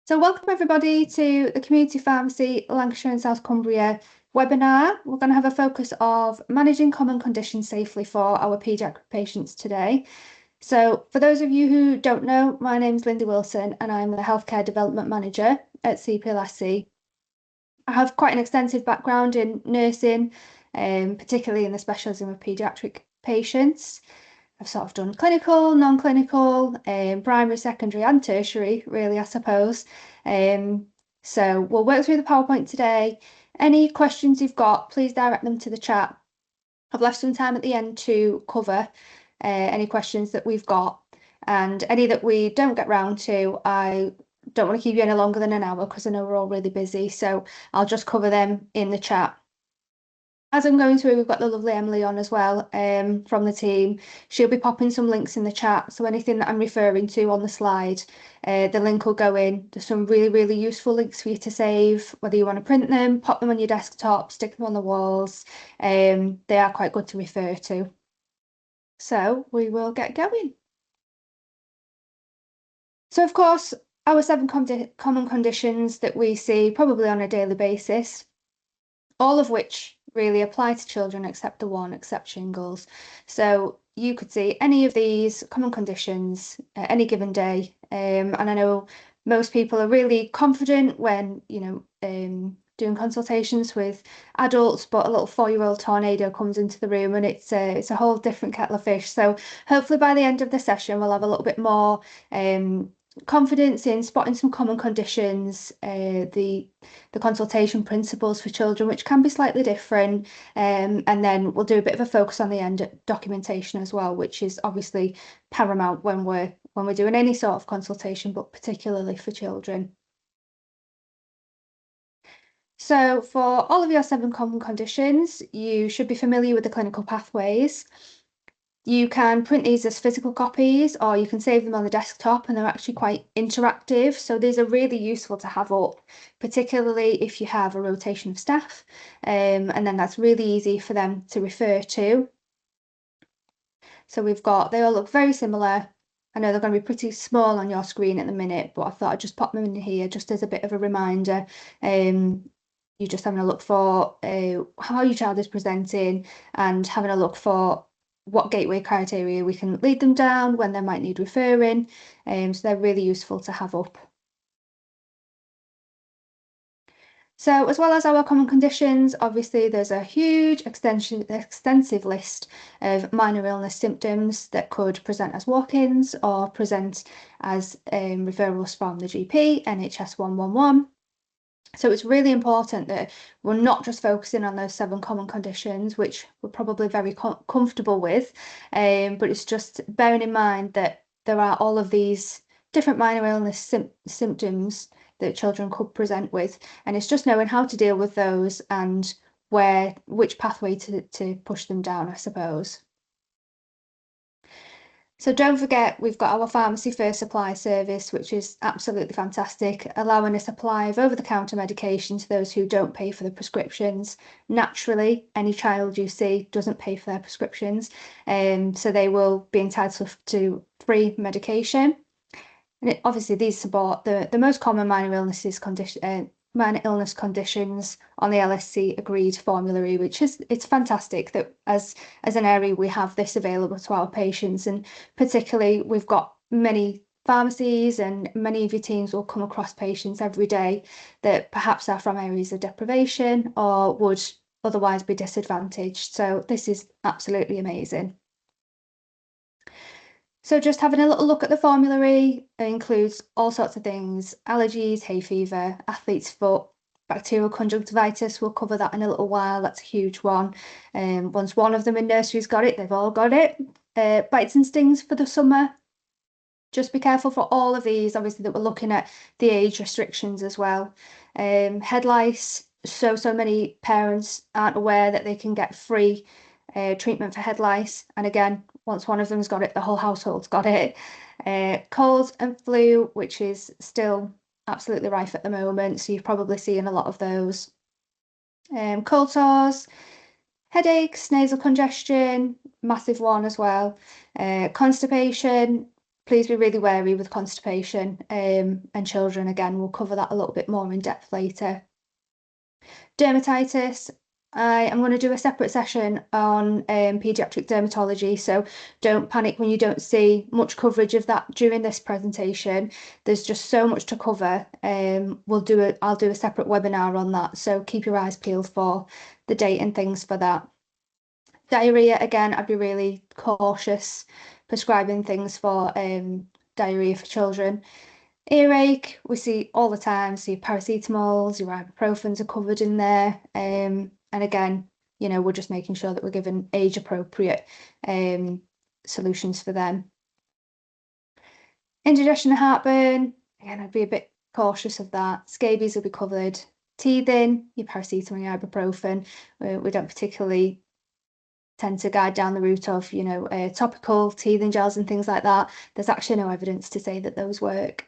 So welcome everybody to the Community Pharmacy Lancashire and South Cumbria webinar. We're going to have a focus of managing common conditions safely for our paediatric patients today. So for those of you who don't know, my name is Linsey Wilson and I'm the Healthcare Development Manager at CPLSC. I have quite an extensive background in nursing, particularly in the specialism of paediatric patients. I've sort of done clinical, non-clinical, primary, secondary and tertiary, really, I suppose. So we'll work through the PowerPoint today. Any questions you've got, please direct them to the chat. I've left some time at the end to cover any questions that we've got, and any that we don't get round to, I don't want to keep you any longer than an hour because I know we're all really busy, so I'll just cover them in the chat. As I'm going through, we've got the lovely Emily on as well from the team. She'll be popping some links in the chat. So anything that I'm referring to on the slide, the link will go in. There's some really, really useful links for you to save, whether you want to print them, pop them on your desktop, stick them on the walls. They are quite good to refer to. So we will get going. So of course, our 7 common conditions that we see probably on a daily basis, all of which really apply to children except the one, except shingles. So you could see any of these common conditions at any given day. And I know most people are really confident when, doing consultations with adults, but a little 4-year-old tornado comes into the room and it's a whole different kettle of fish. So hopefully by the end of the session, we'll have a little bit more confidence in spotting some common conditions, the consultation principles for children, which can be slightly different, and then we'll do a bit of a focus on the end documentation as well, which is obviously paramount when we're doing any sort of consultation, but particularly for children. So for all of your 7 common conditions, you should be familiar with the clinical pathways. You can print these as physical copies or you can save them on the desktop, and they're actually quite interactive. So these are really useful to have up, particularly if you have a rotation of staff, and then that's really easy for them to refer to. So they all look very similar. I know they're going to be pretty small on your screen at the minute, but I thought I'd just pop them in here just as a bit of a reminder. You're just having a look for how your child is presenting and having a look for what gateway criteria we can lead them down when they might need referring. So they're really useful to have up. So as well as our common conditions, obviously there's a huge extensive list of minor illness symptoms that could present as walk-ins or present as referrals from the GP, NHS 111. So it's really important that we're not just focusing on those 7 common conditions, which we're probably very comfortable with, but it's just bearing in mind that there are all of these different minor illness symptoms that children could present with, and it's just knowing how to deal with those and which pathway to push them down, I suppose. So don't forget, we've got our pharmacy first supply service, which is absolutely fantastic, allowing a supply of over-the-counter medication to those who don't pay for the prescriptions. Naturally, any child you see doesn't pay for their prescriptions, so they will be entitled to free medication. And obviously these support the most common minor illness conditions on the LSC agreed formulary, which it's fantastic that as an area we have this available to our patients, and particularly we've got many pharmacies and many of your teams will come across patients every day that perhaps are from areas of deprivation or would otherwise be disadvantaged. So this is absolutely amazing. So just having a little look at the formulary, it includes all sorts of things: allergies, hay fever, athlete's foot, bacterial conjunctivitis. We'll cover that in a little while. That's a huge one. Once one of them in nursery's got it, they've all got it. Bites and stings for the summer. Just be careful for all of these, obviously, that we're looking at the age restrictions as well. Head lice. So many parents aren't aware that they can get free treatment for head lice. And again, once one of them's got it, the whole household's got it. Colds and flu, which is still absolutely rife at the moment, so you're probably seeing a lot of those. Cold sores, headaches, nasal congestion, massive one as well. Constipation, please be really wary with constipation and children. Again, we'll cover that a little bit more in depth later. Dermatitis, I am going to do a separate session on paediatric dermatology, so don't panic when you don't see much coverage of that during this presentation. There's just so much to cover. I'll do a separate webinar on that, so keep your eyes peeled for the date and things for that. Diarrhea, again, I'd be really cautious prescribing things for diarrhea for children. Earache, we see all the time, so your paracetamols, your ibuprofens are covered in there. And again, you know, we're just making sure that we're given age appropriate solutions for them. Indigestion and heartburn, again, I'd be a bit cautious of that. Scabies will be covered. Teething, your paracetamol, your ibuprofen. We don't particularly tend to guide down the route of, you know, topical teething gels and things like that. There's actually no evidence to say that those work.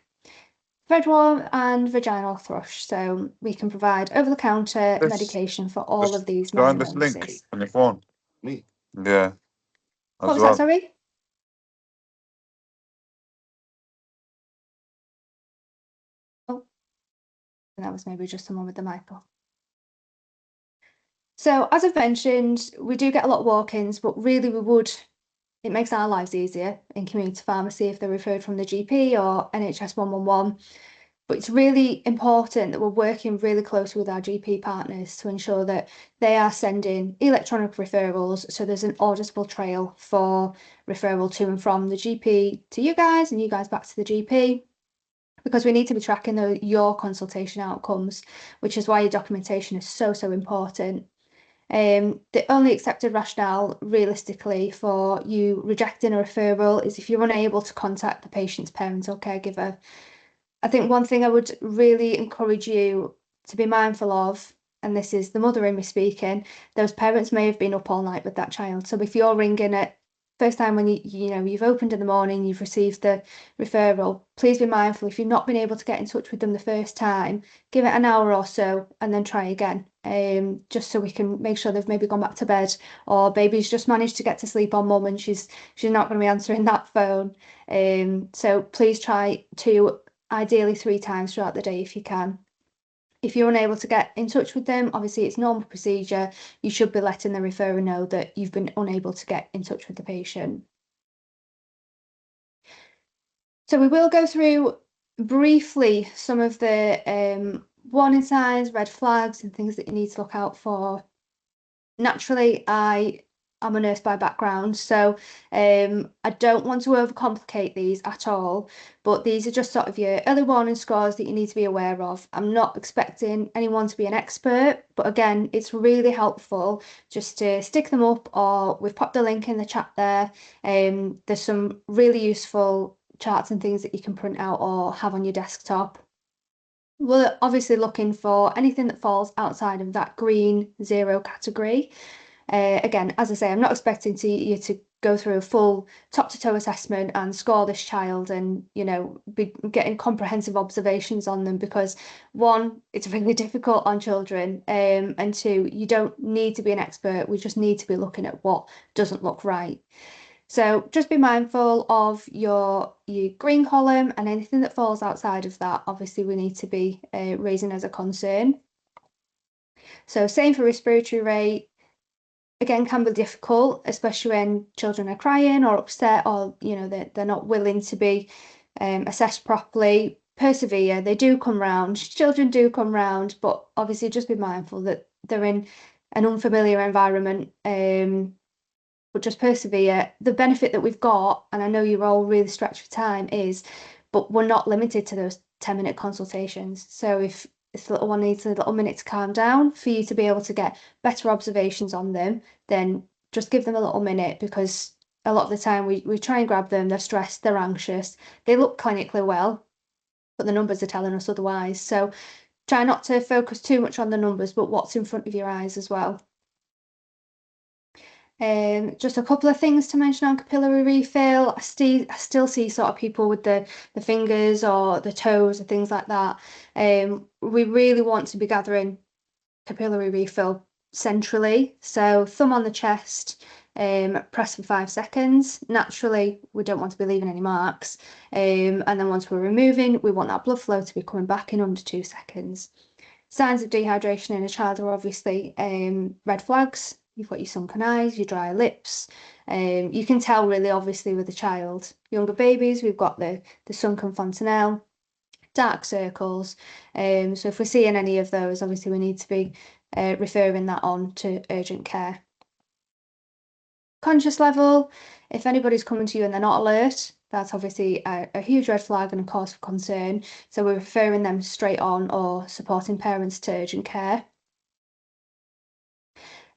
Threadworm and vaginal thrush. So we can provide over-the-counter medication for all of these minor illnesses. Join this link on your phone. Me? Yeah. What was that, sorry? Oh, that was maybe just someone with the mic off. So as I've mentioned, we do get a lot of walk-ins, but really it makes our lives easier in community pharmacy if they're referred from the GP or NHS 111. But it's really important that we're working really closely with our GP partners to ensure that they are sending electronic referrals, so there's an auditable trail for referral to and from the GP to you guys and you guys back to the GP, because we need to be tracking your consultation outcomes, which is why your documentation is so important. The only accepted rationale realistically for you rejecting a referral is if you're unable to contact the patient's parent or caregiver. I think one thing I would really encourage you to be mindful of, and this is the mother in me speaking, those parents may have been up all night with that child. So if you're ringing at first time when you've opened in the morning, you've received the referral, please be mindful if you've not been able to get in touch with them the first time, give it an hour or so and then try again, just so we can make sure they've maybe gone back to bed, or baby's just managed to get to sleep on mum and she's not going to be answering that phone. So please try to ideally 3 times throughout the day if you can. If you're unable to get in touch with them, obviously it's normal procedure. You should be letting the referrer know that you've been unable to get in touch with the patient. So we will go through briefly some of the warning signs, red flags and things that you need to look out for. Naturally, I'm a nurse by background, so I don't want to overcomplicate these at all, but these are just sort of your early warning scores that you need to be aware of. I'm not expecting anyone to be an expert, but again, it's really helpful just to stick them up, or we've popped the link in the chat there. There's some really useful charts and things that you can print out or have on your desktop. We're obviously looking for anything that falls outside of that green 0 category. Again, as I say, I'm not expecting you to go through a full top-to-toe assessment and score this child and, you know, be getting comprehensive observations on them, because 1, it's really difficult on children, and 2, you don't need to be an expert. We just need to be looking at what doesn't look right. So just be mindful of your green column, and anything that falls outside of that, obviously we need to be raising as a concern. So same for respiratory rate. Again, can be difficult, especially when children are crying or upset, or, you know, they're not willing to be assessed properly. Persevere, they do come round, children do come round, but obviously just be mindful that they're in an unfamiliar environment. But just persevere. The benefit that we've got, and I know you're all really stretched for time, but we're not limited to those 10-minute consultations. So if the little one needs a little minute to calm down for you to be able to get better observations on them, then just give them a little minute, because a lot of the time we try and grab them, they're stressed, they're anxious, they look clinically well, but the numbers are telling us otherwise. So try not to focus too much on the numbers, but what's in front of your eyes as well. Just a couple of things to mention on capillary refill. I still see sort of people with the fingers or the toes and things like that. We really want to be gathering capillary refill centrally. So thumb on the chest, press for 5 seconds. Naturally, we don't want to be leaving any marks. And then once we're removing, we want that blood flow to be coming back in under 2 seconds. Signs of dehydration in a child are obviously red flags. You've got your sunken eyes, your dry lips. You can tell really obviously with a child. Younger babies, we've got the sunken fontanelle, dark circles. So if we're seeing any of those, obviously we need to be referring that on to urgent care. Conscious level, if anybody's coming to you and they're not alert, that's obviously a huge red flag and a cause for concern. So we're referring them straight on or supporting parents to urgent care.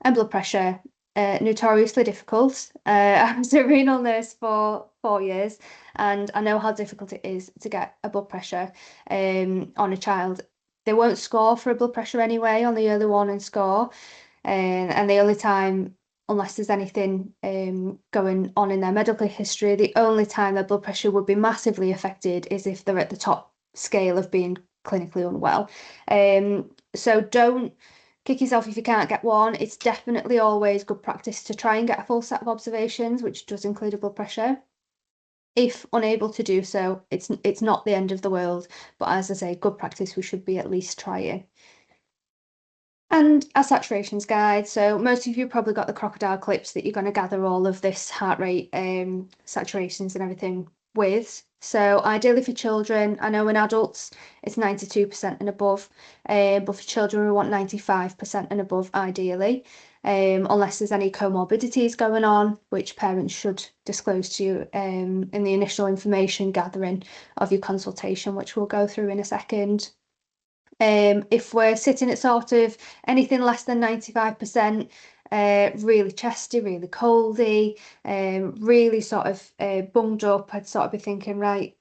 And blood pressure, notoriously difficult. I was a renal nurse for 4 years, and I know how difficult it is to get a blood pressure on a child. They won't score for a blood pressure anyway on the early warning score, and the only time, unless there's anything going on in their medical history, the only time their blood pressure would be massively affected is if they're at the top scale of being clinically unwell. So don't kick yourself if you can't get one. It's definitely always good practice to try and get a full set of observations, which does include a blood pressure. If unable to do so, it's not the end of the world, but as I say, good practice, we should be at least trying. And our saturations guide. So most of you probably got the crocodile clips that you're going to gather all of this heart rate, saturations and everything with. So ideally for children, I know in adults it's 92% and above, but for children we want 95% and above ideally, unless there's any comorbidities going on, which parents should disclose to you in the initial information gathering of your consultation, which we'll go through in a second. If we're sitting at sort of anything less than 95%, really chesty, really coldy, really sort of bunged up, I'd sort of be thinking, right,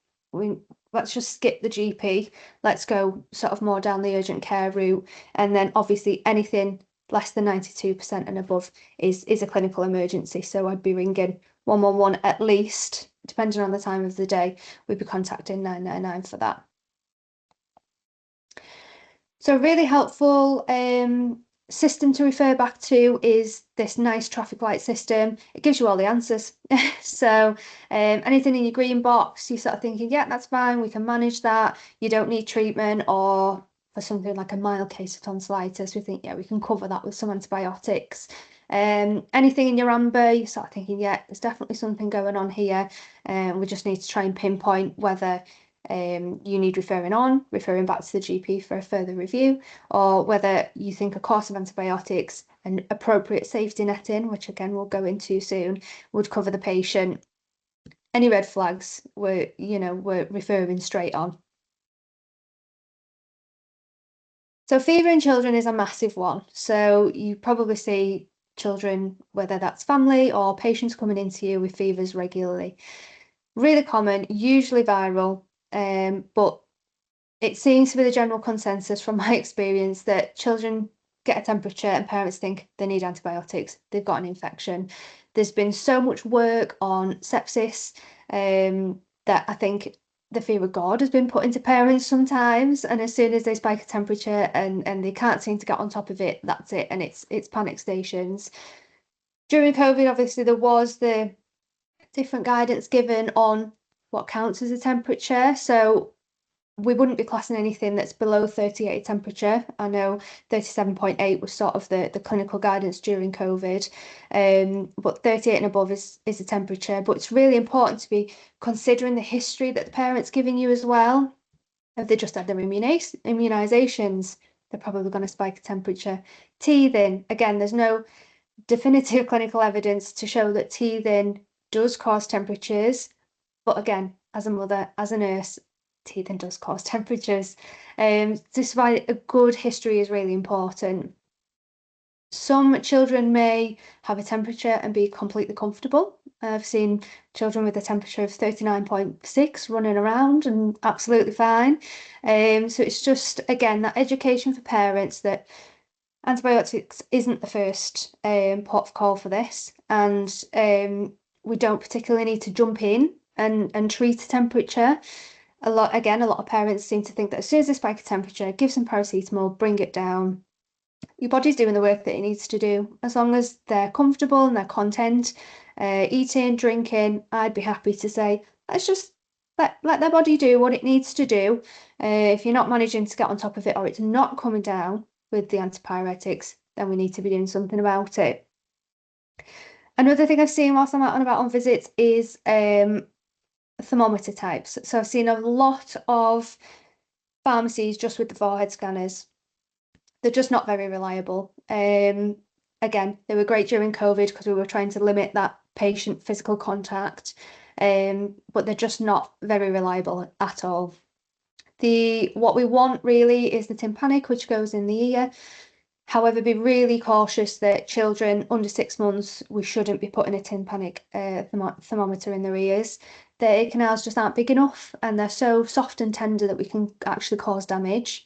let's just skip the GP. Let's go sort of more down the urgent care route. And then obviously anything less than 92% and above is a clinical emergency. So I'd be ringing 111 at least, depending on the time of the day. We'd be contacting 999 for that. So a really helpful system to refer back to is this nice traffic light system. It gives you all the answers. So anything in your green box, you're sort of thinking, yeah, that's fine, we can manage that. You don't need treatment, or for something like a mild case of tonsillitis, we think, yeah, we can cover that with some antibiotics. Anything in your amber, you're sort of thinking, yeah, there's definitely something going on here. We just need to try and pinpoint whether you need referring back to the GP for a further review, or whether you think a course of antibiotics and appropriate safety netting, which again we'll go into soon, would cover the patient. Any red flags we're referring straight on. So fever in children is a massive one. So you probably see children, whether that's family or patients, coming into you with fevers regularly. Really common, usually viral. But it seems to be the general consensus from my experience that children get a temperature and parents think they need antibiotics, they've got an infection. There's been so much work on sepsis that I think the fear of God has been put into parents sometimes, and as soon as they spike a temperature and they can't seem to get on top of it, that's it, and it's panic stations. During COVID, obviously there was the different guidance given on what counts as a temperature. So we wouldn't be classing anything that's below 38 temperature. I know 37.8 was sort of the clinical guidance during COVID, but 38 and above is a temperature. But it's really important to be considering the history that the parent's giving you as well. If they just had their immunisations, they're probably going to spike a temperature. Teething, again, there's no definitive clinical evidence to show that teething does cause temperatures, but again, as a mother, as a nurse, teething does cause temperatures. This is why a good history is really important. Some children may have a temperature and be completely comfortable. I've seen children with a temperature of 39.6 running around and absolutely fine. So it's just, again, that education for parents that antibiotics isn't the first port of call for this, and we don't particularly need to jump in and treat a temperature. A lot of parents seem to think that as soon as they spike a temperature, give some paracetamol, bring it down, Your body's doing the work that it needs to do. As long as they're comfortable and they're content, eating, drinking, I'd be happy to say, let's just let their body do what it needs to do. If you're not managing to get on top of it or it's not coming down with the antipyretics, then we need to be doing something about it. Another thing I've seen whilst I'm out and about on visits is thermometer types. So I've seen a lot of pharmacies just with the forehead scanners. They're just not very reliable. Again, they were great during COVID because we were trying to limit that patient physical contact, but they're just not very reliable at all. What we want really is the tympanic, which goes in the ear. However, be really cautious that children under 6 months, we shouldn't be putting a tympanic thermometer in their ears. Their ear canals just aren't big enough and they're so soft and tender that we can actually cause damage.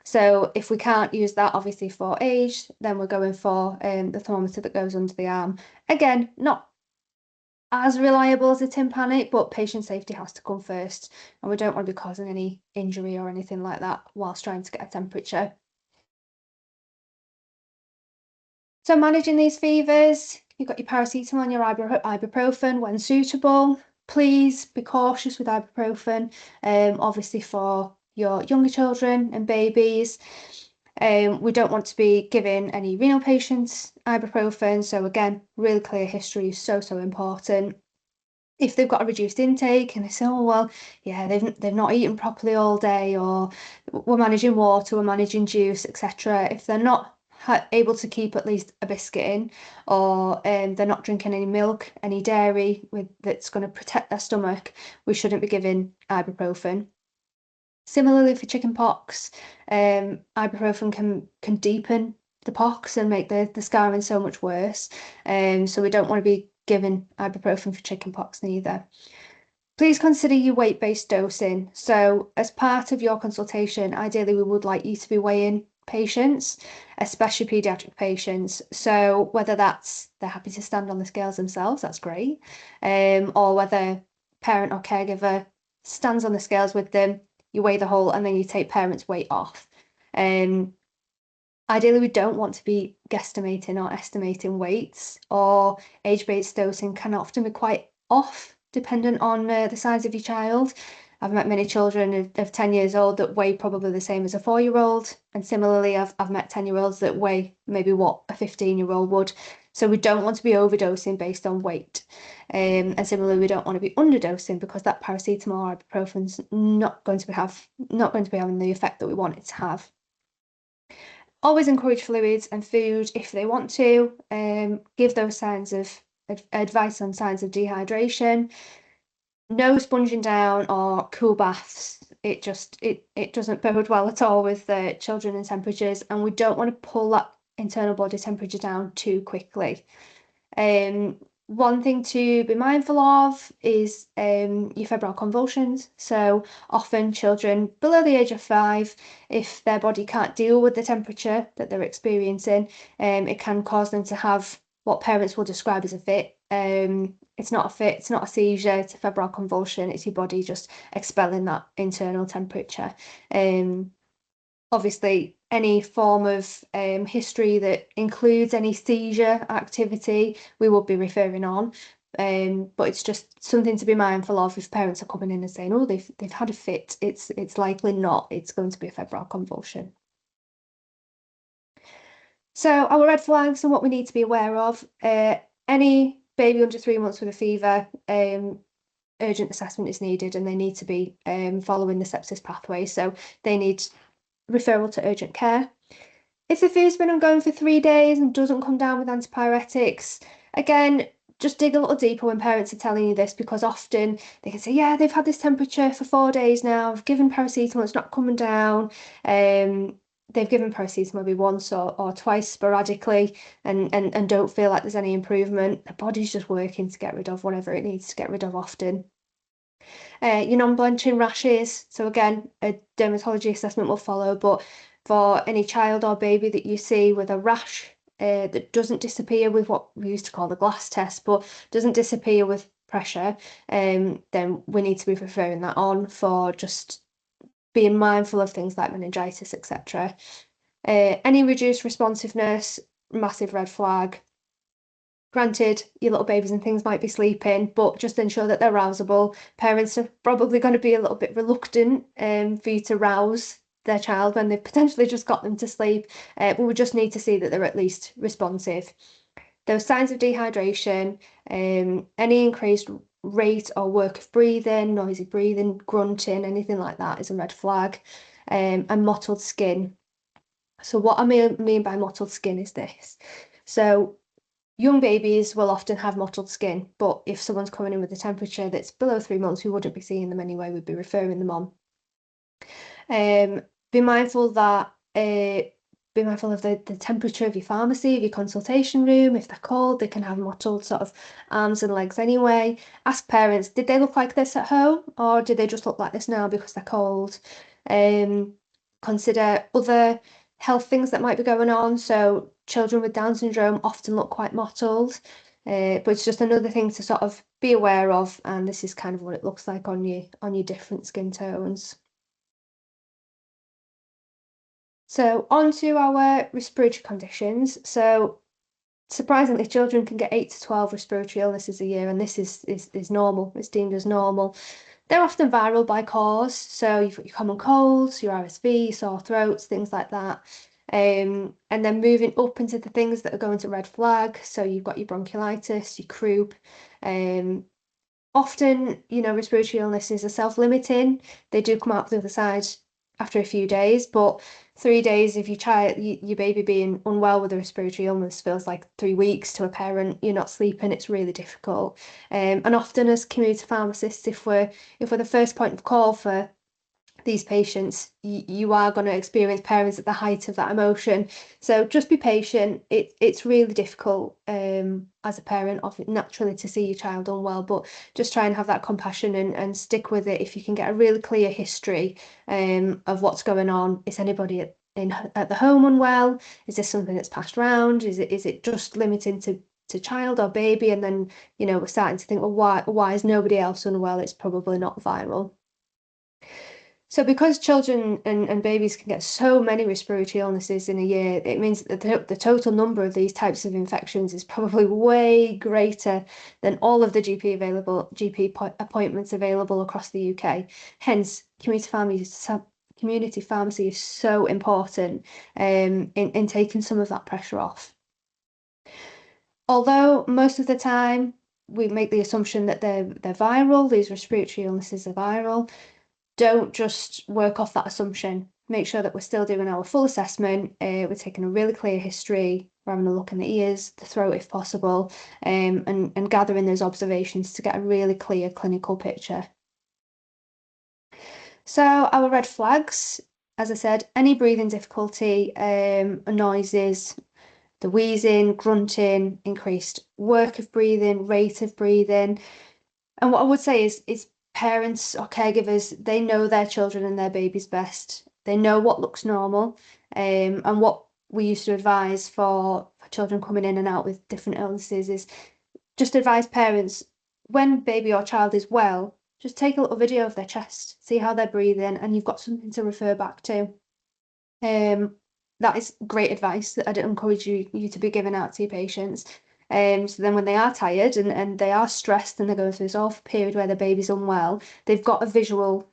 So if we can't use that, obviously for age, then we're going for the thermometer that goes under the arm. Again, not as reliable as a tympanic, but patient safety has to come first. And we don't want to be causing any injury or anything like that whilst trying to get a temperature. So managing these fevers, you've got your paracetamol and your ibuprofen when suitable. Please be cautious with ibuprofen, obviously for your younger children and babies. We don't want to be giving any renal patients ibuprofen. So again, really clear history is so important. If they've got a reduced intake and they say, oh, well, yeah, they've not eaten properly all day, or we're managing water, we're managing juice, etc. If they're not able to keep at least a biscuit in, or they're not drinking any milk, any dairy that's going to protect their stomach, we shouldn't be giving ibuprofen. Similarly for chicken pox, ibuprofen can deepen the pox and make the scarring so much worse. So we don't want to be giving ibuprofen for chicken pox neither. Please consider your weight-based dosing. So as part of your consultation, ideally we would like you to be weighing patients, especially paediatric patients. So whether that's they're happy to stand on the scales themselves, that's great, or whether parent or caregiver stands on the scales with them, you weigh the whole and then you take parents' weight off. Ideally, we don't want to be guesstimating or estimating weights, or age-based dosing can often be quite off dependent on the size of your child. I've met many children of 10 years old that weigh probably the same as a 4-year-old, and similarly, I've met 10-year-olds that weigh maybe what a 15-year-old would. So we don't want to be overdosing based on weight. And similarly, we don't want to be underdosing because that paracetamol or ibuprofen's not going to be having the effect that we want it to have. Always encourage fluids and food if they want to. Give those signs of advice on signs of dehydration. No sponging down or cool baths. It doesn't bode well at all with children and temperatures, and we don't want to pull that internal body temperature down too quickly. One thing to be mindful of is your febrile convulsions. So often children below the age of 5, if their body can't deal with the temperature that they're experiencing, it can cause them to have what parents will describe as a fit. It's not a fit, it's not a seizure, it's a febrile convulsion. It's your body just expelling that internal temperature. Obviously, any form of history that includes any seizure activity, we will be referring on. But it's just something to be mindful of if parents are coming in and saying, oh, they've had a fit. It's likely not. It's going to be a febrile convulsion. So our red flags and what we need to be aware of. Any baby under 3 months with a fever, urgent assessment is needed, and they need to be following the sepsis pathway. So they need referral to urgent care. If the fever's been ongoing for 3 days and doesn't come down with antipyretics, again, just dig a little deeper when parents are telling you this, because often they can say, yeah, they've had this temperature for 4 days now, I've given paracetamol, it's not coming down. They've given paracetamol maybe once or twice sporadically and don't feel like there's any improvement. The body's just working to get rid of whatever it needs to get rid of often. Your non-blenching rashes. So again, a dermatology assessment will follow, but for any child or baby that you see with a rash that doesn't disappear with what we used to call the glass test, but doesn't disappear with pressure, then we need to be referring that on for just being mindful of things like meningitis, etc. Any reduced responsiveness, massive red flag. Granted, your little babies and things might be sleeping, but just ensure that they're rousable. Parents are probably going to be a little bit reluctant for you to rouse their child when they've potentially just got them to sleep. But we just need to see that they're at least responsive. Those signs of dehydration, any increased rate or work of breathing, noisy breathing, grunting, anything like that is a red flag. And mottled skin. So what I mean by mottled skin is this. So young babies will often have mottled skin, but if someone's coming in with a temperature that's below 3 months, we wouldn't be seeing them anyway, we'd be referring them on. Be mindful that be mindful of the temperature of your pharmacy, of your consultation room. If they're cold, they can have mottled sort of arms and legs anyway. Ask parents, did they look like this at home, or did they just look like this now because they're cold? Consider other health things that might be going on. So children with Down syndrome often look quite mottled, but it's just another thing to sort of be aware of, and this is kind of what it looks like on your different skin tones. So on to our respiratory conditions. So surprisingly, children can get 8 to 12 respiratory illnesses a year, and this is normal. It's deemed as normal. They're often viral by cause, so you've got your common colds, your RSV, sore throats, things like that. And then moving up into the things that are going to red flag, so you've got your bronchiolitis, your croup. Often, respiratory illnesses are self-limiting. They do come out the other side after a few days, but 3 days of your baby being unwell with a respiratory illness feels like 3 weeks to a parent. You're not sleeping, it's really difficult. And often as community pharmacists, if we're the first point of call for these patients, you are going to experience parents at the height of that emotion. So just be patient. It's really difficult as a parent, naturally, to see your child unwell, but just try and have that compassion and stick with it. If you can get a really clear history of what's going on, is anybody at the home unwell? Is this something that's passed around? Is it just limiting to child or baby? And then we're starting to think, well, why is nobody else unwell? It's probably not viral. So because children and babies can get so many respiratory illnesses in a year, it means that the total number of these types of infections is probably way greater than all of the GP appointments available across the UK. Hence, community pharmacy is so important in taking some of that pressure off. Although most of the time we make the assumption that they're viral, these respiratory illnesses are viral, don't just work off that assumption. Make sure that we're still doing our full assessment. We're taking a really clear history. We're having a look in the ears, the throat if possible, and gathering those observations to get a really clear clinical picture. So our red flags, as I said, any breathing difficulty, noises, the wheezing, grunting, increased work of breathing, rate of breathing. And what I would say is parents or caregivers, they know their children and their babies best. They know what looks normal. And what we used to advise for children coming in and out with different illnesses is just advise parents, when baby or child is well, just take a little video of their chest, see how they're breathing, and you've got something to refer back to. That is great advice that I'd encourage you to be giving out to your patients. So then when they are tired and they are stressed and they're going through this awful period where their baby's unwell, they've got a visual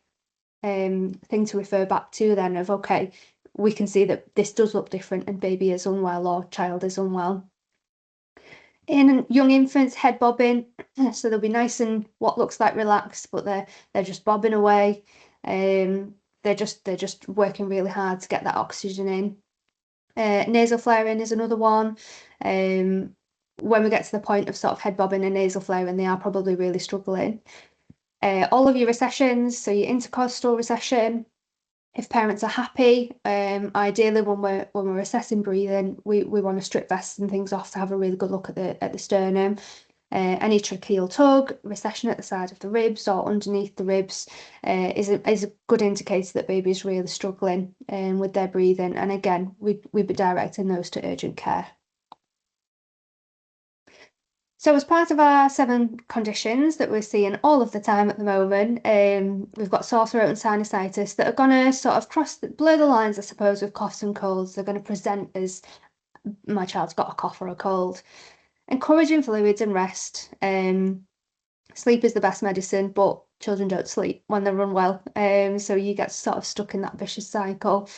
thing to refer back to then of, okay, we can see that this does look different and baby is unwell or child is unwell. In young infants, head bobbing, so they'll be nice and what looks like relaxed, but they're just bobbing away. They're just working really hard to get that oxygen in. Nasal flaring is another one. When we get to the point of sort of head bobbing and nasal flaring, they are probably really struggling. All of your recessions, so your intercostal recession, if parents are happy, ideally when we're assessing breathing, we want to strip vests and things off to have a really good look at the sternum. Any tracheal tug, recession at the side of the ribs or underneath the ribs is a good indicator that baby is really struggling with their breathing. And again, we'd be directing those to urgent care. So as part of our 7 conditions that we're seeing all of the time at the moment, we've got sore throat and sinusitis that are going to sort of blur the lines, I suppose, with coughs and colds. They're going to present as my child's got a cough or a cold. Encouraging fluids and rest. Sleep is the best medicine, but children don't sleep when they're unwell. So you get sort of stuck in that vicious cycle.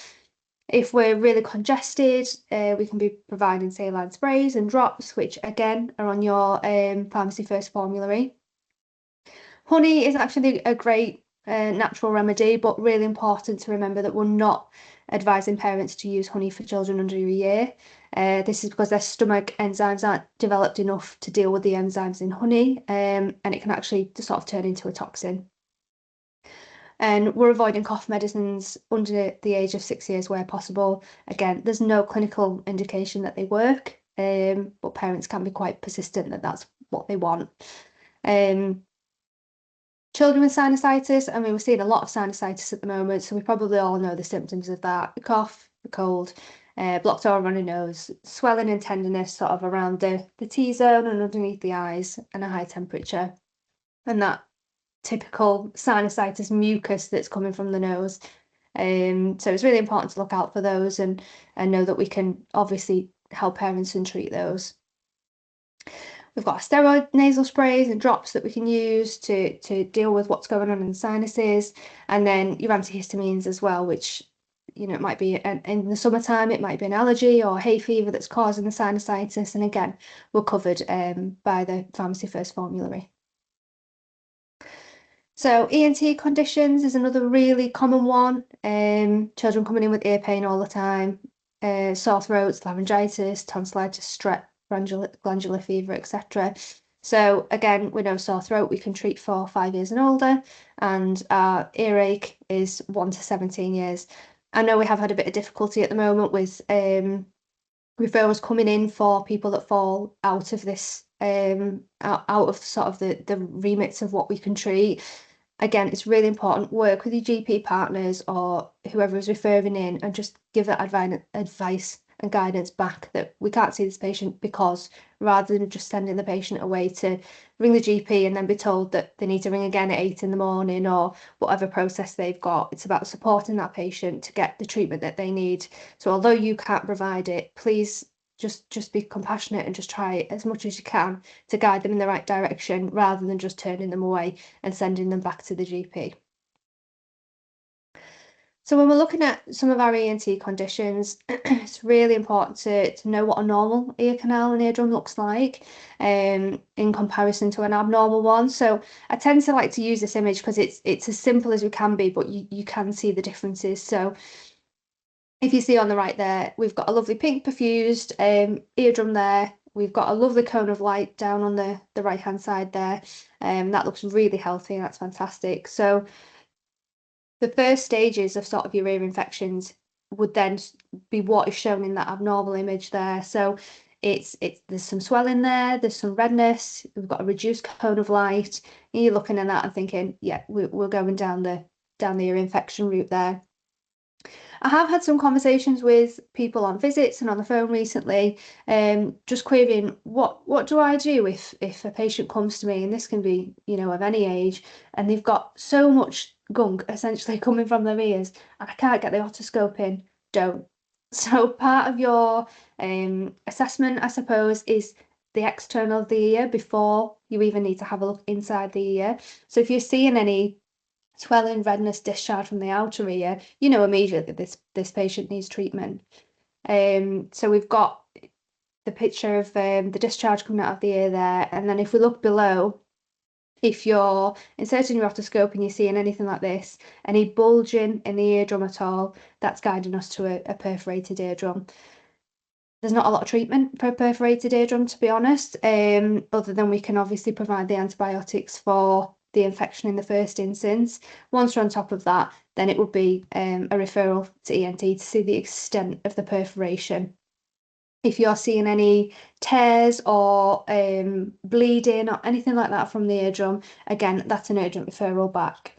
If we're really congested, we can be providing saline sprays and drops, which again are on your Pharmacy First formulary. Honey is actually a great natural remedy, but really important to remember that we're not advising parents to use honey for children under a year. This is because their stomach enzymes aren't developed enough to deal with the enzymes in honey, and it can actually sort of turn into a toxin. And we're avoiding cough medicines under the age of 6 years where possible. Again, there's no clinical indication that they work, but parents can be quite persistent that that's what they want. Children with sinusitis, I mean, we're seeing a lot of sinusitis at the moment, so we probably all know the symptoms of that. The cough, the cold, blocked or runny nose, swelling and tenderness sort of around the T-zone and underneath the eyes, and a high temperature. And that typical sinusitis mucus that's coming from the nose. So it's really important to look out for those and know that we can obviously help parents and treat those. We've got steroid nasal sprays and drops that we can use to deal with what's going on in the sinuses, and then your antihistamines as well, which, you know, it might be in the summertime, it might be an allergy or hay fever that's causing the sinusitis, and again, we're covered by the Pharmacy First formulary. So ENT conditions is another really common one. Children coming in with ear pain all the time, sore throats, laryngitis, tonsillitis, strep, glandular fever, etc. So again, we know sore throat we can treat for 5 years and older, and our earache is 1 to 17 years. I know we have had a bit of difficulty at the moment with referrals coming in for people that fall out of this, out of sort of the remits of what we can treat. Again, it's really important, work with your GP partners or whoever is referring in and just give that advice and guidance back that we can't see this patient because, rather than just sending the patient away to ring the GP and then be told that they need to ring again at 8 in the morning or whatever process they've got. It's about supporting that patient to get the treatment that they need. So although you can't provide it, please just be compassionate and just try as much as you can to guide them in the right direction rather than just turning them away and sending them back to the GP. So when we're looking at some of our ENT conditions, it's really important to know what a normal ear canal and eardrum looks like in comparison to an abnormal one. So I tend to like to use this image because it's as simple as we can be, but you can see the differences. So if you see on the right there, we've got a lovely pink perfused eardrum there. We've got a lovely cone of light down on the right-hand side there. That looks really healthy and that's fantastic. So the first stages of sort of your ear infections would then be what is shown in that abnormal image there. So there's some swelling there, there's some redness, we've got a reduced cone of light. And you're looking at that and thinking, yeah, we're going down the ear infection route there. I have had some conversations with people on visits and on the phone recently, just querying what do I do if a patient comes to me, and this can be, you know, of any age, and they've got so much gunk essentially coming from their ears and I can't get the otoscope in. Don't. So part of your assessment, I suppose, is the external of the ear before you even need to have a look inside the ear. So if you're seeing any swelling, redness, discharge from the outer ear, you know immediately that this patient needs treatment. So we've got the picture of the discharge coming out of the ear there, and then if we look below, if you're inserting your otoscope and you're seeing anything like this, any bulging in the eardrum at all, that's guiding us to a perforated eardrum. There's not a lot of treatment for a perforated eardrum, to be honest, other than we can obviously provide the antibiotics for the infection in the first instance. Once we're on top of that, then it would be a referral to ENT to see the extent of the perforation. If you're seeing any tears or bleeding or anything like that from the eardrum, again, that's an urgent referral back.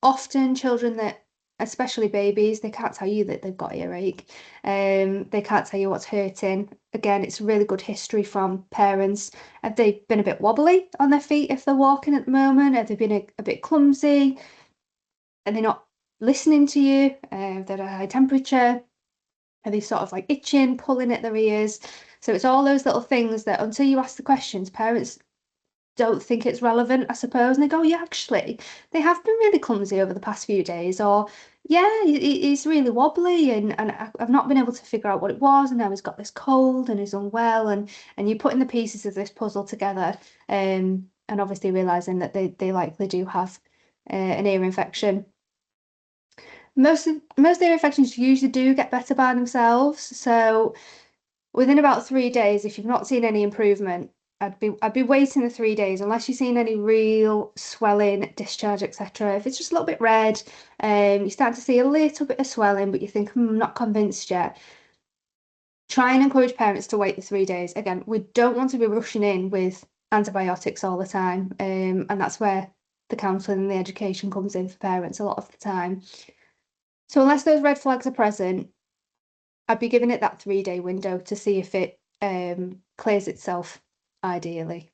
Often children that especially babies, they can't tell you that they've got earache. They can't tell you what's hurting. Again, it's really good history from parents. Have they been a bit wobbly on their feet if they're walking at the moment? Have they been a bit clumsy? Are they not listening to you? They're at a high temperature? Are they sort of like itching, pulling at their ears? So it's all those little things that until you ask the questions, parents don't think it's relevant, I suppose. And they go, yeah, actually, they have been really clumsy over the past few days. Or, yeah, he's really wobbly and I've not been able to figure out what it was. And now he's got this cold and he's unwell. And you're putting the pieces of this puzzle together and obviously realising that they likely do have an ear infection. Most ear infections usually do get better by themselves. So within about 3 days, if you've not seen any improvement, I'd be waiting the 3 days unless you've seen any real swelling, discharge, etc. If it's just a little bit red, you start to see a little bit of swelling, but you think, I'm not convinced yet. Try and encourage parents to wait the 3 days. Again, we don't want to be rushing in with antibiotics all the time, and that's where the counselling and the education comes in for parents a lot of the time. So unless those red flags are present, I'd be giving it that 3-day window to see if it clears itself, ideally.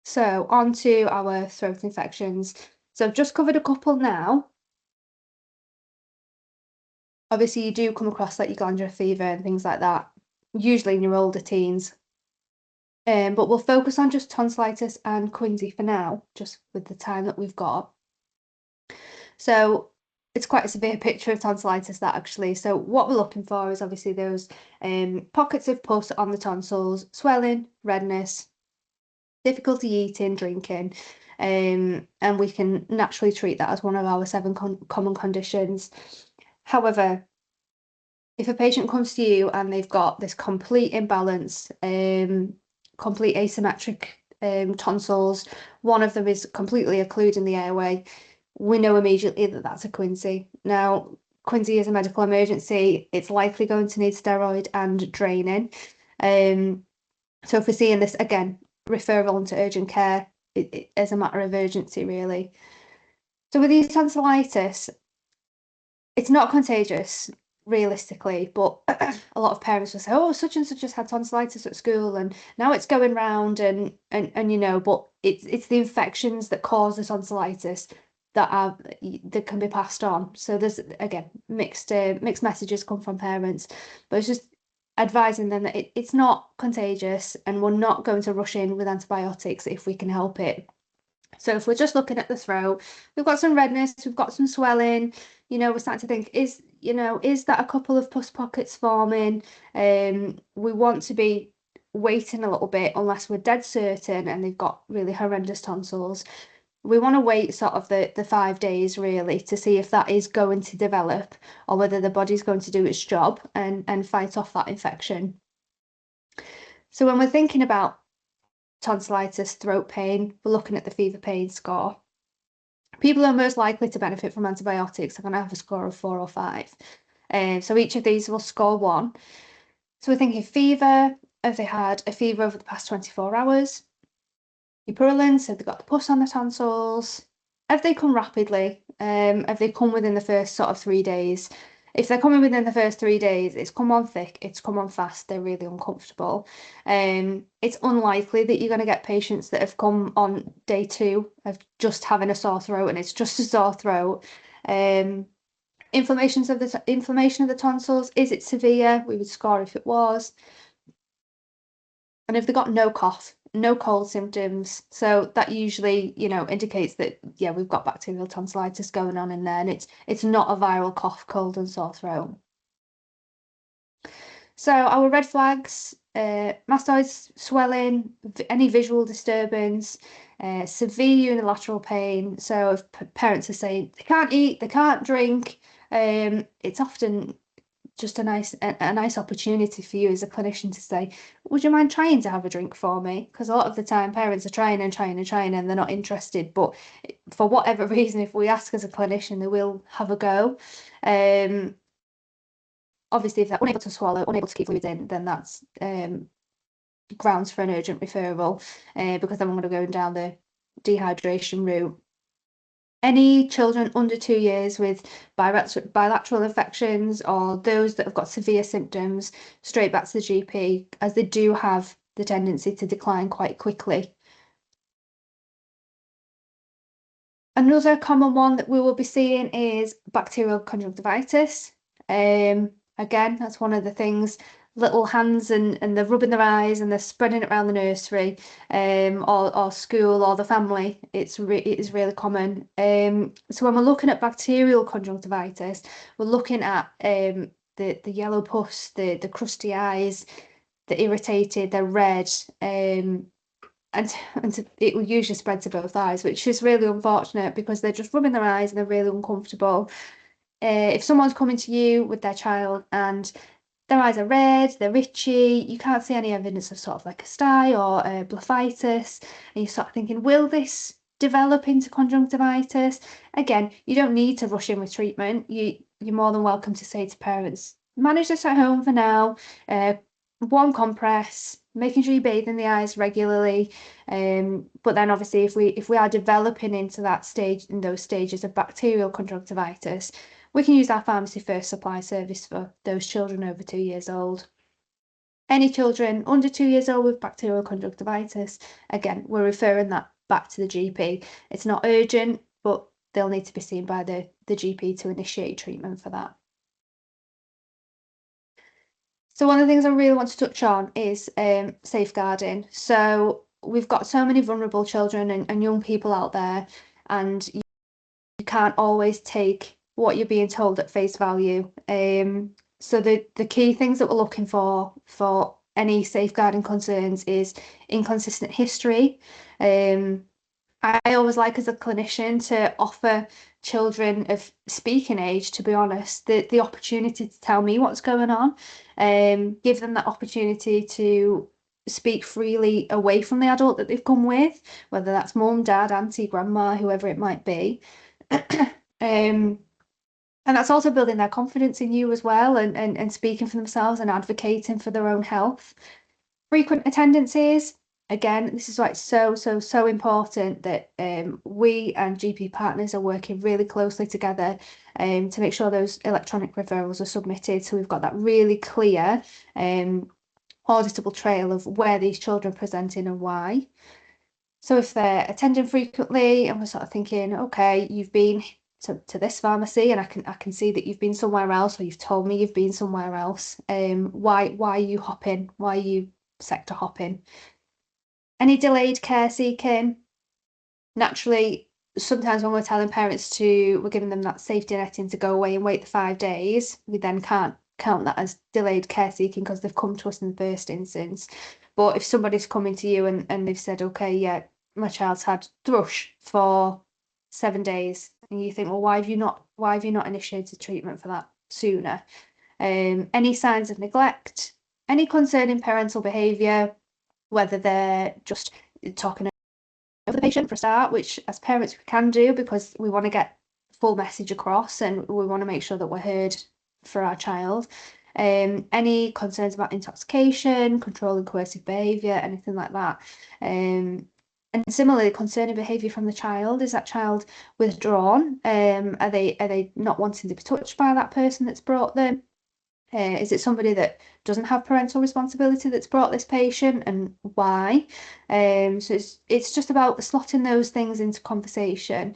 So on to our throat infections. So I've just covered a couple now. Obviously, you do come across like your glandular fever and things like that, usually in your older teens. But we'll focus on just tonsillitis and quinsy for now, just with the time that we've got. So it's quite a severe picture of tonsillitis, that actually. So what we're looking for is obviously those pockets of pus on the tonsils, swelling, redness, difficulty eating, drinking, and we can naturally treat that as one of our 7 common conditions. However, if a patient comes to you and they've got this complete imbalance, complete asymmetric tonsils, one of them is completely occluding the airway, we know immediately that that's a quinsy. Now, quinsy is a medical emergency. It's likely going to need steroid and draining. So if we're seeing this, again, referral into urgent care as a matter of urgency, really. So with these tonsillitis, it's not contagious, realistically, but a lot of parents will say, oh, such and such has had tonsillitis at school and now it's going round and you know, but it's the infections that cause the tonsillitis that can be passed on. So there's, again, mixed messages come from parents, but it's just advising them that it's not contagious and we're not going to rush in with antibiotics if we can help it. So if we're just looking at the throat, we've got some redness, we've got some swelling, you know, we're starting to think, is that a couple of pus pockets forming? We want to be waiting a little bit unless we're dead certain and they've got really horrendous tonsils. We want to wait sort of the 5 days really to see if that is going to develop or whether the body's going to do its job and fight off that infection. So when we're thinking about tonsillitis, throat pain, we're looking at the fever pain score. People who are most likely to benefit from antibiotics are going to have a score of 4 or 5. So each of these will score 1. So we're thinking fever, have they had a fever over the past 24 hours? Your purulence, have they got the pus on the tonsils? Have they come rapidly? Have they come within the first sort of 3 days? If they're coming within the first 3 days, it's come on thick, it's come on fast, they're really uncomfortable. It's unlikely that you're going to get patients that have come on day 2 of just having a sore throat and it's just a sore throat. Inflammation of the tonsils, is it severe? We would score if it was. And if they've got no cough, no cold symptoms, so that usually, you know, indicates that, yeah, we've got bacterial tonsillitis going on in there, and it's not a viral cough, cold and sore throat. So our red flags, mastoids, swelling, any visual disturbance, severe unilateral pain. So if parents are saying they can't eat, they can't drink, it's often just a nice opportunity for you as a clinician to say, would you mind trying to have a drink for me? Because a lot of the time parents are trying and they're not interested, but for whatever reason, if we ask as a clinician, they will have a go. Obviously if they're unable to swallow, unable to keep fluids in, then that's grounds for an urgent referral, because then we're going to go down the dehydration route. Any children under 2 years with bilateral infections or those that have got severe symptoms, straight back to the GP, as they do have the tendency to decline quite quickly. Another common one that we will be seeing is bacterial conjunctivitis. Again, that's one of the things, little hands and they're rubbing their eyes and they're spreading it around the nursery or school or the family. It is really common. So when we're looking at bacterial conjunctivitis, we're looking at the yellow pus, the crusty eyes, the irritated, they're red, and it will usually spread to both eyes, which is really unfortunate because they're just rubbing their eyes and they're really uncomfortable. If someone's coming to you with their child and their eyes are red, they're itchy, you can't see any evidence of sort of like a stye or a blepharis, and you're sort of thinking, will this develop into conjunctivitis? Again, you don't need to rush in with treatment. You're more than welcome to say to parents, manage this at home for now, warm compress, making sure you bathe in the eyes regularly. But then obviously if we are developing into that stage, in those stages of bacterial conjunctivitis, we can use our pharmacy first supply service for those children over 2 years old. Any children under 2 years old with bacterial conjunctivitis, again, we're referring that back to the GP. It's not urgent, but they'll need to be seen by the GP to initiate treatment for that. So one of the things I really want to touch on is safeguarding. So we've got so many vulnerable children and young people out there, and you can't always take what you're being told at face value. So the key things that we're looking for any safeguarding concerns is inconsistent history. I always like as a clinician to offer children of speaking age, to be honest, the opportunity to tell me what's going on, give them that opportunity to speak freely away from the adult that they've come with, whether that's mum, dad, auntie, grandma, whoever it might be. And that's also building their confidence in you as well and speaking for themselves and advocating for their own health. Frequent attendances. Again, this is why it's so important that we and GP partners are working really closely together to make sure those electronic referrals are submitted. So we've got that really clear auditable trail of where these children are presenting and why. So if they're attending frequently and we're sort of thinking, okay, you've been to this pharmacy and I can see that you've been somewhere else, or you've told me you've been somewhere else. Why are you hopping? Why are you sector hopping? Any delayed care seeking. Naturally, sometimes when we're telling parents we're giving them that safety netting to go away and wait the 5 days, we then can't count that as delayed care seeking because they've come to us in the first instance. But if somebody's coming to you and they've said, okay, yeah, my child's had thrush for 7 days, and you think, well, why have you not initiated treatment for that sooner? Any signs of neglect, any concerning parental behaviour, whether they're just talking over the patient for a start, which as parents we can do because we want to get full message across and we want to make sure that we're heard for our child. Any concerns about intoxication, controlling coercive behaviour, anything like that. And similarly, concerning behaviour from the child. Is that child withdrawn? Are they not wanting to be touched by that person that's brought them? Is it somebody that doesn't have parental responsibility that's brought this patient, and why? So it's just about slotting those things into conversation.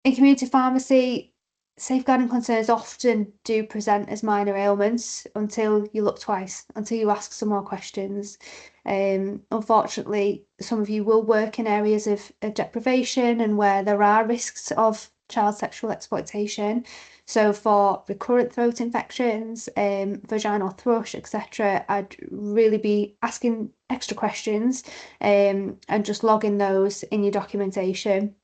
In community pharmacy, safeguarding concerns often do present as minor ailments until you look twice, until you ask some more questions. Unfortunately, some of you will work in areas of deprivation and where there are risks of child sexual exploitation. So for recurrent throat infections, vaginal thrush, etc., I'd really be asking extra questions and just logging those in your documentation.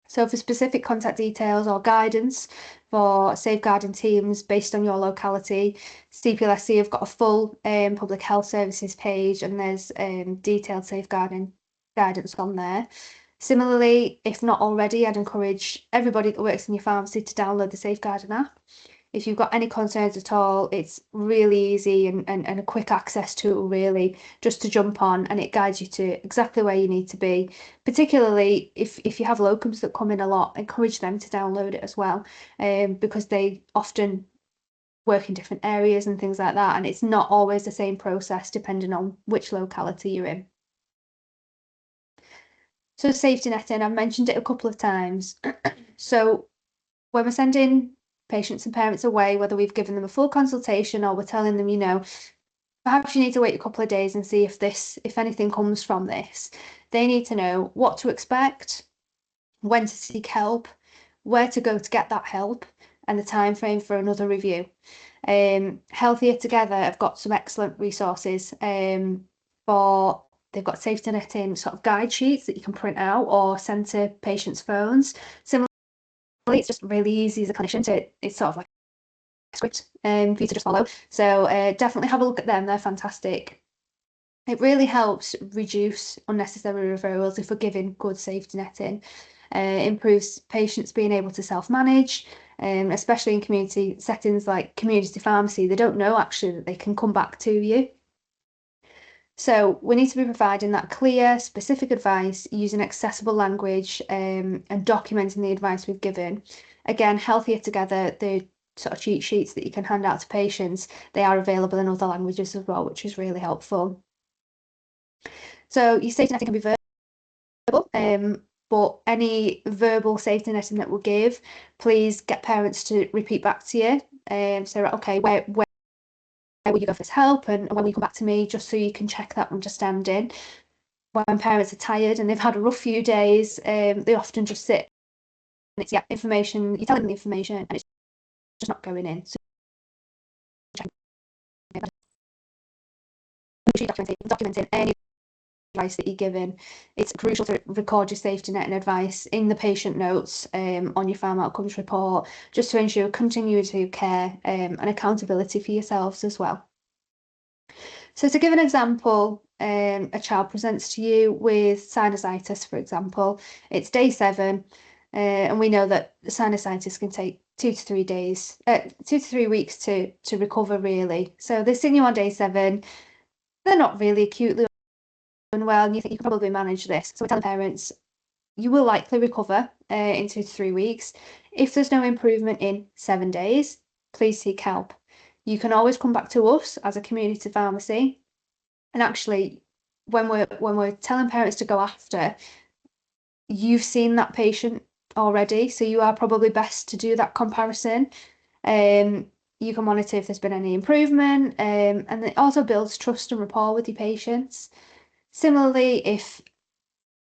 So for specific contact details or guidance for safeguarding teams based on your locality, CPLSC have got a full public health services page, and there's detailed safeguarding guidance on there. Similarly, if not already, I'd encourage everybody that works in your pharmacy to download the safeguarding app. if you've got any concerns at all, it's really easy and a quick access tool, really, just to jump on, and it guides you to exactly where you need to be. Particularly if you have locums that come in a lot, encourage them to download it as well, because they often work in different areas and things like that, and it's not always the same process depending on which locality you're in. So safety netting, I've mentioned it a couple of times. So when we're sending patients and parents away, whether we've given them a full consultation or we're telling them, you know, perhaps you need to wait a couple of days and see if anything comes from this, they need to know what to expect, when to seek help, where to go to get that help, and the time frame for another review. Healthier Together have got some excellent resources they've got safety netting sort of guide sheets that you can print out or send to patients' phones. Similarly, it's just really easy as a clinician it's sort of like a script for you to just follow. So definitely have a look at them, they're fantastic. It really helps reduce unnecessary referrals if we're giving good safety netting. Improves patients being able to self-manage, especially in community settings like community pharmacy. They don't know actually that they can come back to you. So we need to be providing that clear, specific advice using accessible language and documenting the advice we've given. Again, Healthier Together, the sort of cheat sheets that you can hand out to patients, they are available in other languages as well, which is really helpful. So your safety netting can be verbal, but any verbal safety netting that we'll give, please get parents to repeat back to you. So, okay, where will you go for this help, and when will you come back to me, just so you can check that understanding. When parents are tired and they've had a rough few days, they often just sit and it's information, you're telling them the information and it's just not going in. So documenting any advice that you're given. It's crucial to record your safety net and advice in the patient notes on your pharma outcomes report, just to ensure continuity of care and accountability for yourselves as well. So to give an example, a child presents to you with sinusitis, for example. It's day 7, and we know that sinusitis can take 2 to 3 days, 2 to 3 weeks to recover, really. So they see you on day 7. They're not really acutely unwell, and you think you can probably manage this. So we tell parents, you will likely recover in 2 to 3 weeks. If there's no improvement in 7 days, please seek help. You can always come back to us as a community pharmacy. And actually, when we're telling parents to go after, you've seen that patient already, so you are probably best to do that comparison. You can monitor if there's been any improvement, and it also builds trust and rapport with your patients. Similarly, if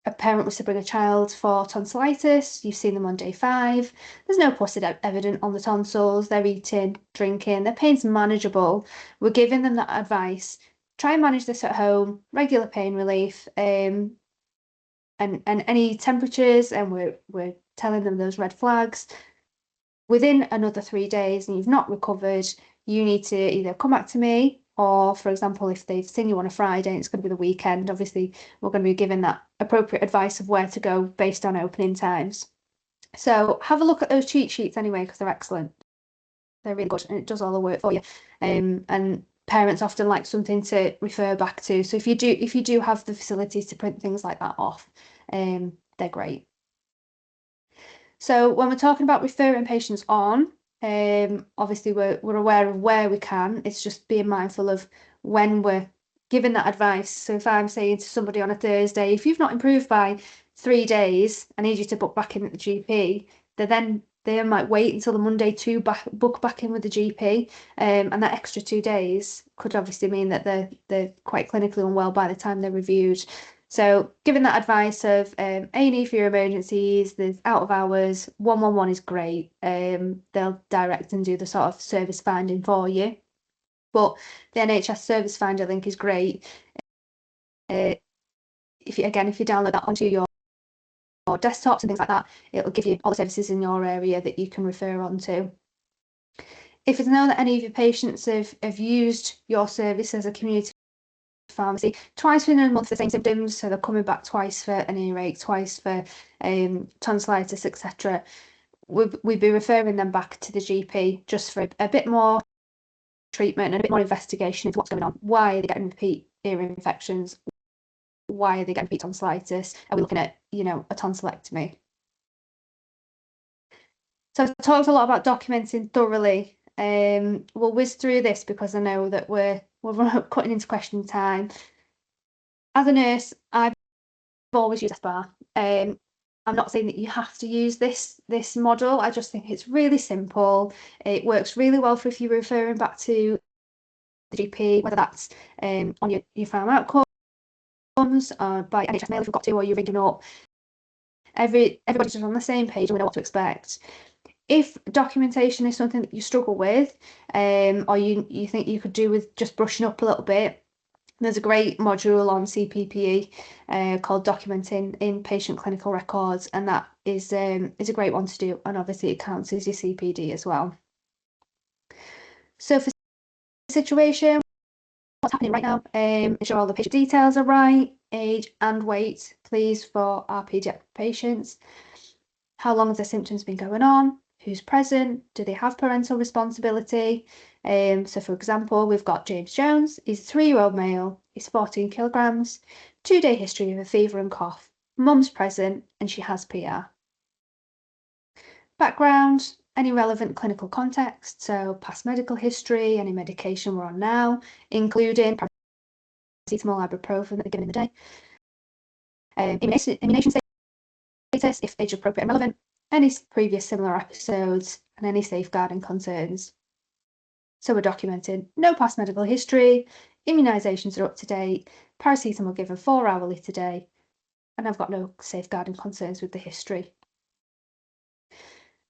a parent was to bring a child for tonsillitis, you've seen them on day 5, there's no pus evident on the tonsils, they're eating, drinking, their pain's manageable, we're giving them that advice. Try and manage this at home, regular pain relief, and any temperatures, and we're telling them those red flags. Within another 3 days and you've not recovered, you need to either come back to me, or, for example, if they've seen you on a Friday and it's going to be the weekend, obviously we're going to be giving that appropriate advice of where to go based on opening times. So have a look at those cheat sheets anyway, because they're excellent. They're really good and it does all the work for you. And parents often like something to refer back to. So if you do have the facilities to print things like that off, they're great. So when we're talking about referring patients on, obviously we're aware of where we can. It's just being mindful of when we're giving that advice. So if I'm saying to somebody on a Thursday, if you've not improved by 3 days, I need you to book back in at the GP, they might wait until the Monday to book back in with the GP, and that extra 2 days could obviously mean that they're quite clinically unwell by the time they're reviewed. So giving that advice of A&E for your emergencies, there's out of hours, 111 is great. They'll direct and do the sort of service finding for you. But the NHS service finder link is great. If you download that onto your desktops and things like that, it'll give you all the services in your area that you can refer on to. If it's known that any of your patients have used your service as a community pharmacy twice within a month, the same symptoms, so they're coming back twice for an earache, twice for tonsillitis, etc., we'd be referring them back to the GP just for a bit more treatment and a bit more investigation into what's going on. Why are they getting repeat ear infections? Why are they getting repeat tonsillitis? Are we looking at, a tonsillectomy? So I've talked a lot about documenting thoroughly. We'll whiz through this because I know that we're cutting into question time. As a nurse, I've always used SBAR. I'm not saying that you have to use this model. I just think it's really simple. It works really well for if you're referring back to the GP, whether that's on your pharm outcomes or by NHS mail if you've got to, or you're ringing up. Everybody's just on the same page and we know what to expect. If documentation is something that you struggle with, or you think you could do with just brushing up a little bit, there's a great module on CPPE called Documenting in Patient Clinical Records, and that is a great one to do, and obviously it counts as your CPD as well. So for situation, what's happening right now, ensure all the patient details are right, age and weight, please, for our paediatric patients. How long have their symptoms been going on? Who's present? Do they have parental responsibility? So for example, we've got James Jones. He's a 3-year-old male. He's 14 kilograms. 2-day history of a fever and cough. Mum's present and she has PR. Background, any relevant clinical context. So past medical history, any medication we're on now, including paracetamol, ibuprofen that they're given in the day. Immunization status, if age appropriate and relevant. Any previous similar episodes and any safeguarding concerns. So we're documenting no past medical history, immunisations are up to date, paracetamol given 4 hourly today, and I've got no safeguarding concerns with the history.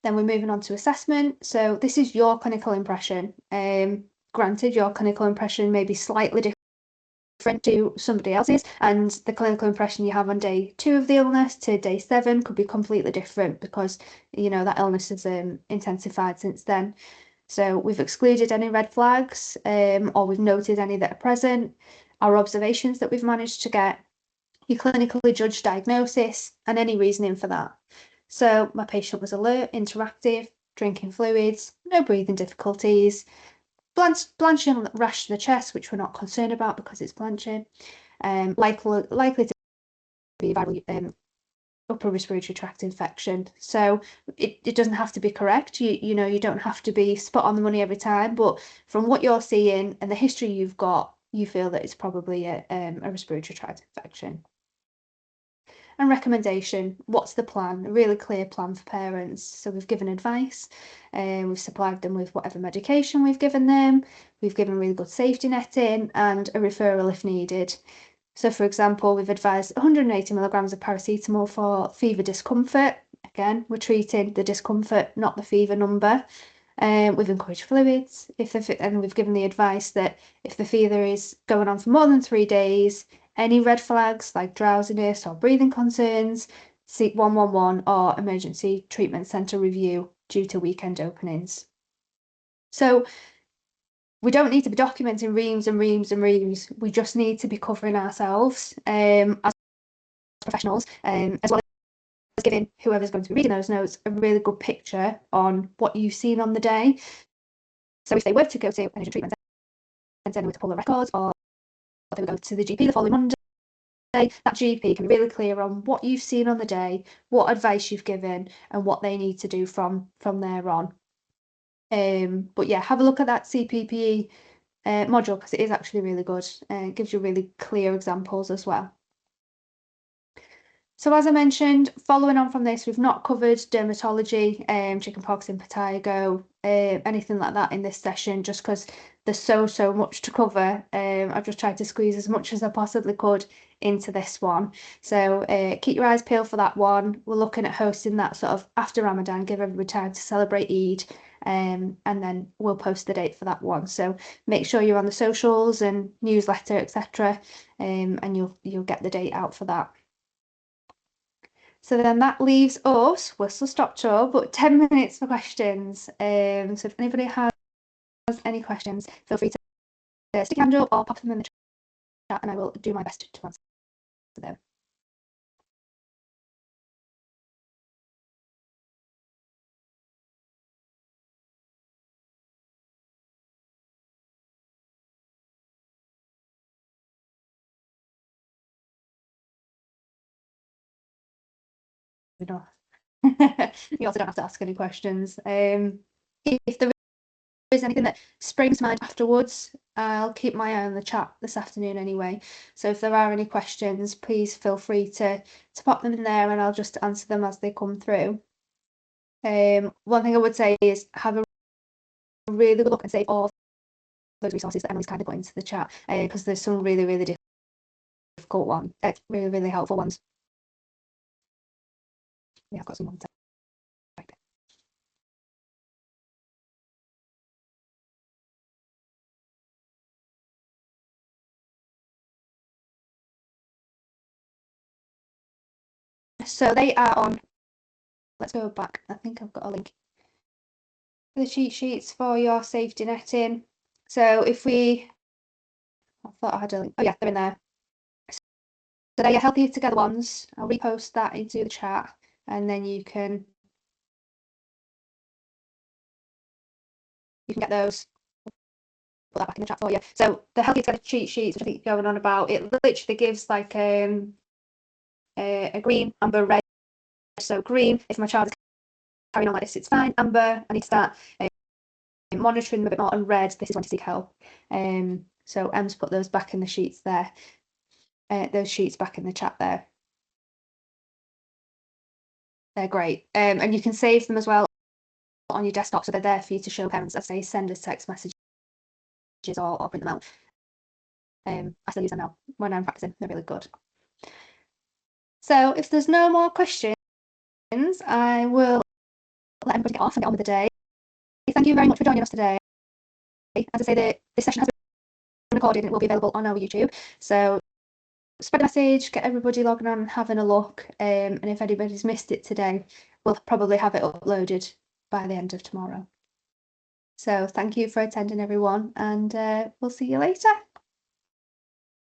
Then we're moving on to assessment. So this is your clinical impression. Granted, your clinical impression may be slightly different to somebody else's, and the clinical impression you have on day 2 of the illness to day 7 could be completely different because that illness has intensified since then. So we've excluded any red flags, or we've noted any that are present, our observations that we've managed to get, your clinically judged diagnosis, and any reasoning for that. So my patient was alert, interactive, drinking fluids, no breathing difficulties, blanching rash to the chest, which we're not concerned about because it's blanching, likely to be viral upper respiratory tract infection. So it doesn't have to be correct. You don't have to be spot on the money every time, but from what you're seeing and the history you've got, you feel that it's probably a respiratory tract infection. And recommendation, what's the plan? A really clear plan for parents. So we've given advice, we've supplied them with whatever medication we've given them, we've given really good safety netting and a referral if needed. So for example, we've advised 180 milligrams of paracetamol for fever discomfort. Again, we're treating the discomfort, not the fever number. We've encouraged fluids, and we've given the advice that if the fever is going on for more than 3 days, any red flags like drowsiness or breathing concerns, seek 111 or emergency treatment centre review due to weekend openings. So we don't need to be documenting reams and reams and reams. We just need to be covering ourselves as professionals, as well as giving whoever's going to be reading those notes a really good picture on what you've seen on the day. So if they were to go to an energy treatment centre to pull the records, or they would go to the GP the following Monday, that GP can be really clear on what you've seen on the day, what advice you've given, and what they need to do from there on. But yeah, have a look at that CPPE module because it is actually really good. It gives you really clear examples as well. So as I mentioned, following on from this, we've not covered dermatology, chickenpox, impetigo, anything like that in this session, just because there's so much to cover. I've just tried to squeeze as much as I possibly could into this one. So keep your eyes peeled for that one. We're looking at hosting that sort of after Ramadan, give everybody time to celebrate Eid, and then we'll post the date for that one. So make sure you're on the socials and newsletter, etc., and you'll get the date out for that. So then that leaves us, whistle stop tour, but 10 minutes for questions. So if anybody has any questions, feel free to stick your hand up or pop them in the chat and I will do my best to answer them. enough. You also don't have to ask any questions. If there is anything that springs to mind afterwards, I'll keep my eye on the chat this afternoon anyway. So if there are any questions, please feel free to pop them in there and I'll just answer them as they come through. One thing I would say is have a really good look and save all those resources that Emily's kind of put into the chat, because there's some really, really difficult ones, really, really helpful ones. Yeah, I've got some ones. So they are on, let's go back, I think I've got a link. The cheat sheets for your safety netting. So if we, I thought I had a link, oh yeah, they're in there. So they're your Healthier Together ones. I'll repost that into the chat and then you can get those. Put that back in the chat for you. So the Healthier Together cheat sheets, which I think you're going on about, it literally gives like a green, amber, red. So green, if my child is carrying on like this, it's fine. Amber, I need to start monitoring them a bit more, and red, this is when to seek help. So Em's put those back in the sheets there, those sheets back in the chat there. They're great, and you can save them as well on your desktop, so they're there for you to show parents as they send us text messages or print them out. I still use them now when I'm practicing, they're really good. So if there's no more questions, I will let everybody get off and get on with the day. Thank you very much for joining us today. As I say, this session has been recorded and it will be available on our YouTube. So spread the message, get everybody logging on and having a look. And if anybody's missed it today, we'll probably have it uploaded by the end of tomorrow. So thank you for attending, everyone, and we'll see you later.